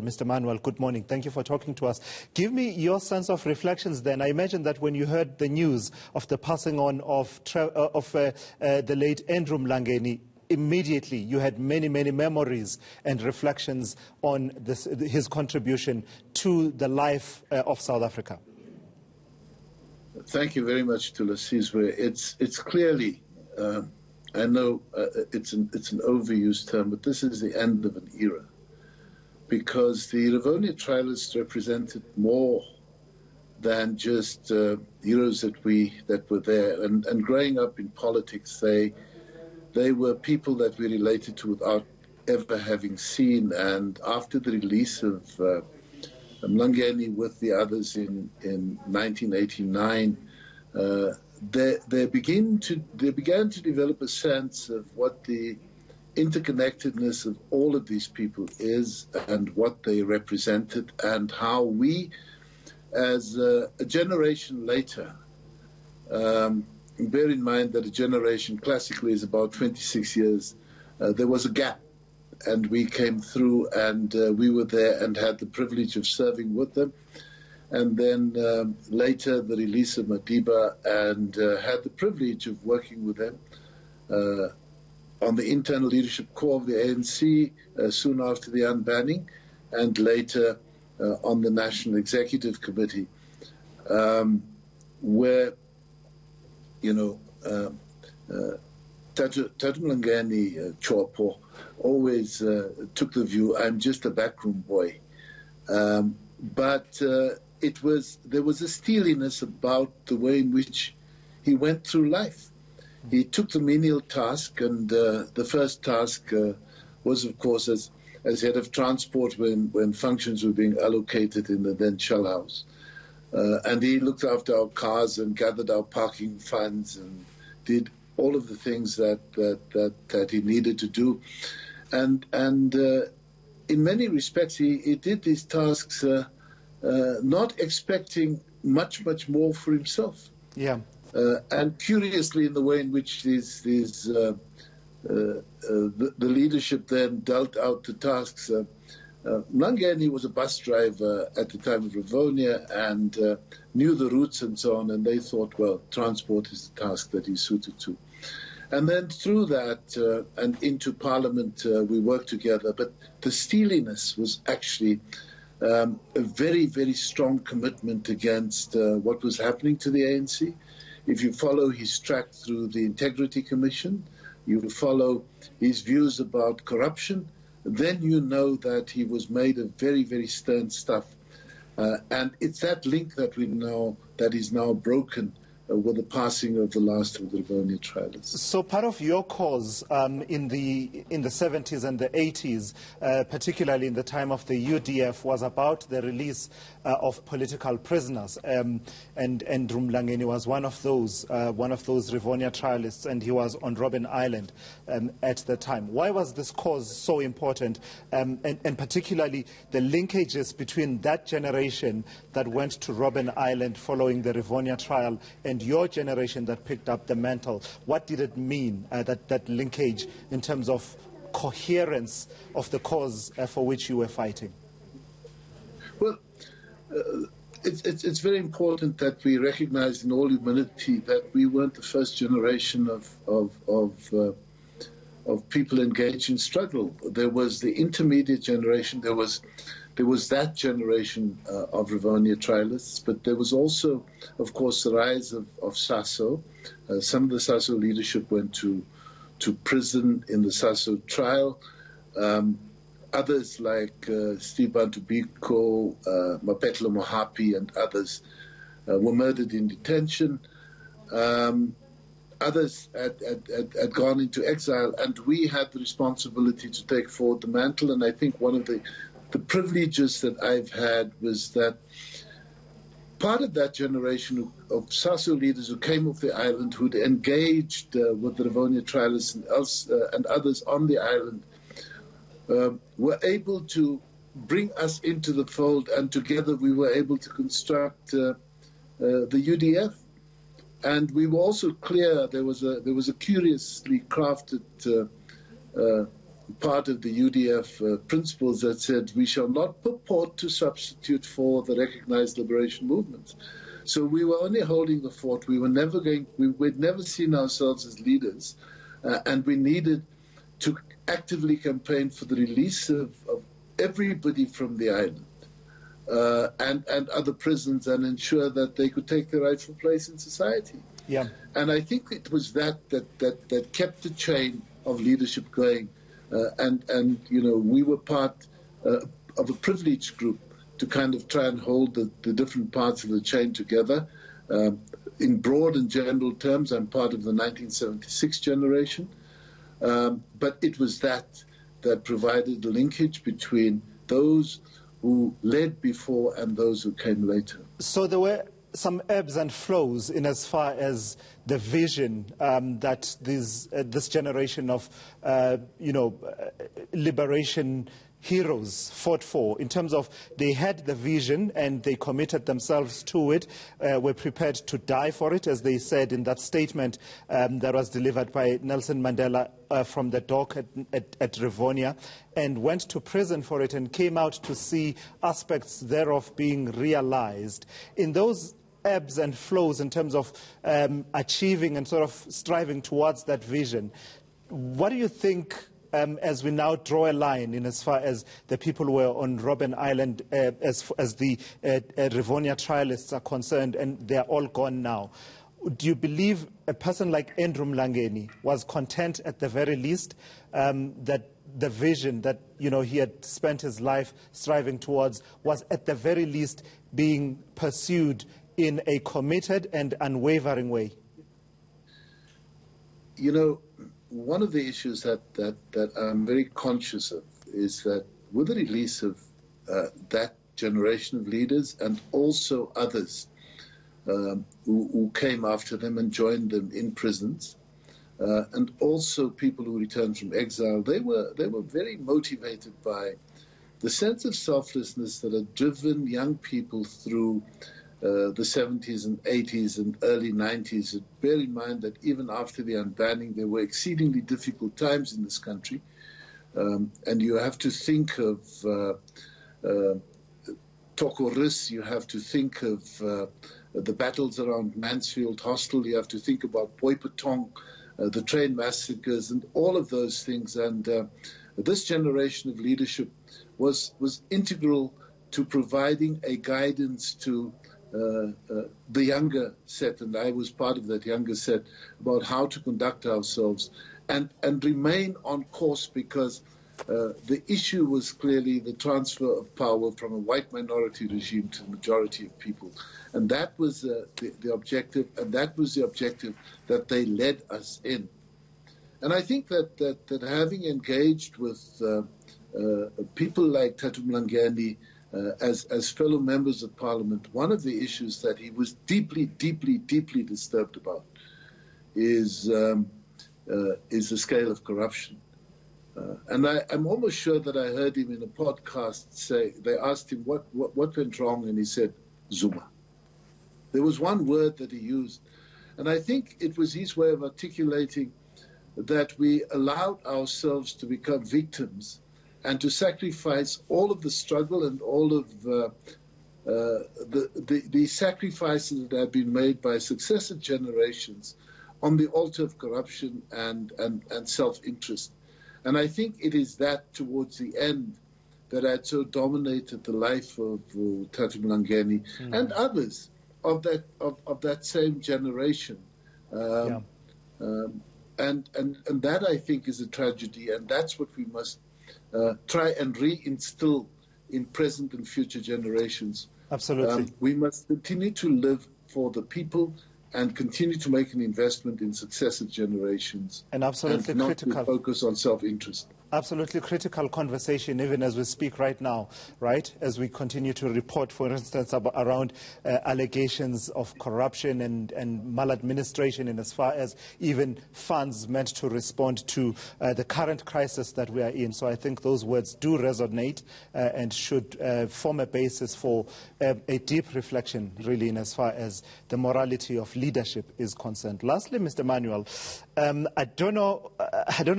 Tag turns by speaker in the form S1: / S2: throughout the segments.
S1: Mr. Manuel, good morning. Thank you for talking to us. Give me your sense of reflections then. I imagine that when you heard the news of the passing on of the late Andrew Mlangeni, immediately you had many memories and reflections on his contribution to the life of South Africa.
S2: Thank you very much, Tulasizwe. It's clearly, I know it's an overused term, but this is the end of an era, because the Rivonia trialists represented more than just heroes that were there. And growing up in politics, they were people that we related to without ever having seen. And after the release of Mlangeni with the others in 1989, they began to develop a sense of what the interconnectedness of all of these people is and what they represented, and how we, as a generation later, bear in mind that a generation classically is about 26 years, there was a gap, and we came through, and we were there and had the privilege of serving with them. And then later the release of Madiba, and had the privilege of working with them on the internal leadership core of the ANC soon after the unbanning, and later on the National Executive Committee, where, you know, Tatu Mlangeni Chopo always took the view, I'm just a backroom boy. But there was a steeliness about the way in which he went through life. He took the menial task, and the first task was, of course, as head of transport when functions were being allocated in the then Shell House. And he looked after our cars and gathered our parking funds and did all of the things that he needed to do. And in many respects, he did these tasks not expecting much more for himself.
S1: Yeah.
S2: And curiously, in the way in which the leadership then dealt out the tasks, Mlangeni was a bus driver at the time of Rivonia and knew the routes and so on, and they thought, well, transport is the task that he's suited to. And then through that and into Parliament, we worked together. But the steeliness was actually a very strong commitment against what was happening to the ANC. If you follow his track through the Integrity Commission, you follow his views about corruption, then you know that he was made of very stern stuff. And it's that link that is now broken with the passing of the last of the Rivonia trialists.
S1: So part of your cause in the 70s and the 80s, particularly in the time of the UDF, was about the release of political prisoners. And Mlangeni was one of those Rivonia trialists, and he was on Robben Island at the time. Why was this cause so important, and particularly the linkages between that generation that went to Robben Island following the Rivonia trial and your generation that picked up the mantle? What did it mean, that linkage, in terms of coherence of the cause for which you were fighting? Well,
S2: it's very important that we recognize in all humility that we weren't the first generation of people engaged in struggle. There was the intermediate generation. There was that generation of Rivonia trialists, but there was also, of course, the rise of SASO. Some of the SASO leadership went to prison in the SASO trial. Others like Steve Bantubiko, Mapetla Mohapi, and others were murdered in detention. Others had gone into exile, and we had the responsibility to take forward the mantle. And I think one of the privileges that I've had was that part of that generation of SASO leaders who came off the island, who'd engaged with the Rivonia trialists and others on the island, were able to bring us into the fold, and together we were able to construct the UDF. And we were also clear there was a curiously crafted part of the UDF principles that said we shall not purport to substitute for the recognized liberation movements. So we were only holding the fort. We'd never seen ourselves as leaders, and we needed to actively campaign for the release of everybody from the island and other prisons, and ensure that they could take their rightful place in society.
S1: Yeah.
S2: And I think it was that kept the chain of leadership going. And we were part of a privileged group to kind of try and hold the different parts of the chain together. In broad and general terms, I'm part of the 1976 generation. But it was that provided the linkage between those who led before and those who came later.
S1: So there were some ebbs and flows in as far as the vision that this generation of, liberation heroes fought for, in terms of they had the vision and they committed themselves to it, were prepared to die for it, as they said in that statement that was delivered by Nelson Mandela from the dock at Rivonia, and went to prison for it and came out to see aspects thereof being realized. In those ebbs and flows in terms of achieving and sort of striving towards that vision, what do you think, as we now draw a line in as far as the people who were on Robben Island, as the Rivonia trialists are concerned, and they are all gone now, do you believe a person like Andrew Mlangeni was content at the very least that the vision that he had spent his life striving towards was at the very least being pursued in a committed and unwavering way?
S2: One of the issues that I'm very conscious of is that with the release of that generation of leaders and also others who came after them and joined them in prisons, and also people who returned from exile, they were very motivated by the sense of selflessness that had driven young people through the 70s and 80s and early 90s. And bear in mind that even after the unbanning, there were exceedingly difficult times in this country. And you have to think of Tokoris, you have to think of the battles around Mansfield Hostel, you have to think about Boipatong, the train massacres, and all of those things. And this generation of leadership was integral to providing a guidance to the younger set, and I was part of that younger set, about how to conduct ourselves and remain on course, because the issue was clearly the transfer of power from a white minority regime to the majority of people. And that was the objective, and that was the objective that they led us in. And I think that having engaged with people like Tatu Mlangeni, as fellow members of Parliament, one of the issues that he was deeply, deeply, deeply disturbed about is the scale of corruption. And I'm almost sure that I heard him in a podcast say, they asked him what went wrong, and he said, Zuma. There was one word that he used, and I think it was his way of articulating that we allowed ourselves to become victims and to sacrifice all of the struggle and all of the sacrifices that have been made by successive generations on the altar of corruption and self-interest. And I think it is that towards the end that had so dominated the life of Tatu Mlangeni and others of that same generation. And that, I think, is a tragedy, and that's what we must try and reinstill in present and future generations.
S1: Absolutely.
S2: We must continue to live for the people and continue to make an investment in successive generations. And absolutely and critical. Not to focus on self-interest.
S1: Absolutely critical conversation, even as we speak right now, right? As we continue to report, for instance, around allegations of corruption and maladministration, in as far as even funds meant to respond to the current crisis that we are in. So I think those words do resonate and should form a basis for a deep reflection, really, in as far as the morality of leadership is concerned. Lastly, Mr. Manuel, I don't know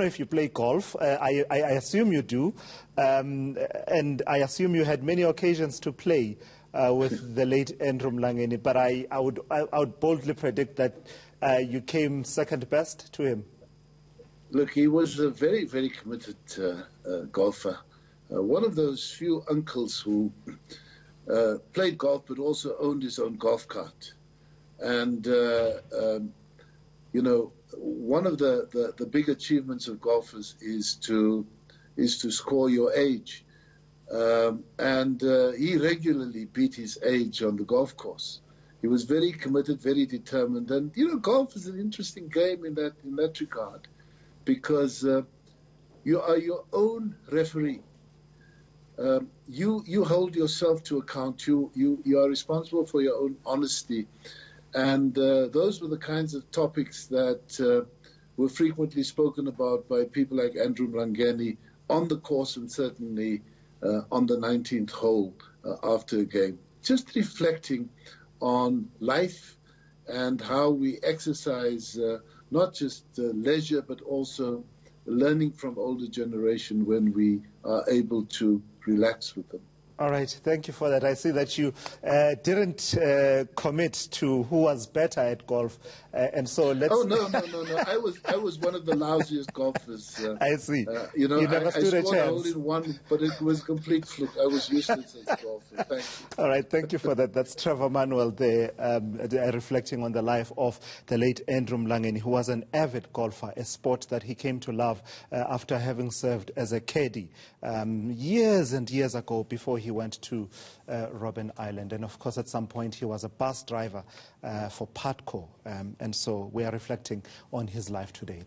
S1: if you play golf. I assume you do, and I assume you had many occasions to play with the late Andrew Mlangeni. But I would boldly predict that you came second best to him.
S2: Look, he was a very, very committed golfer. One of those few uncles who played golf but also owned his own golf cart. And, you know, one of the big achievements of golfers is to score your age. And he regularly beat his age on the golf course. He was very committed, very determined. And, you know, golf is an interesting game in that regard, because you are your own referee. You hold yourself to account. You are responsible for your own honesty. And those were the kinds of topics that were frequently spoken about by people like Andrew Mlangeni on the course, and certainly on the 19th hole after a game. Just reflecting on life and how we exercise not just leisure, but also learning from older generation when we are able to relax with them.
S1: All right, thank you for that. I see that you didn't commit to who was better at golf, and so let's.
S2: Oh no! I was one of the lousiest golfers.
S1: I see.
S2: You know,
S1: you never stood
S2: I scored
S1: a
S2: a
S1: chance.
S2: hole in one, but it was a complete fluke. I was useless as a golfer. Thank you.
S1: All right, thank you for that. That's Trevor Manuel there, reflecting on the life of the late Andrew Mlangeni, who was an avid golfer, a sport that he came to love after having served as a caddy years and years ago, before he went to Robben Island. And of course, at some point, he was a bus driver for Patco. And so we are reflecting on his life today.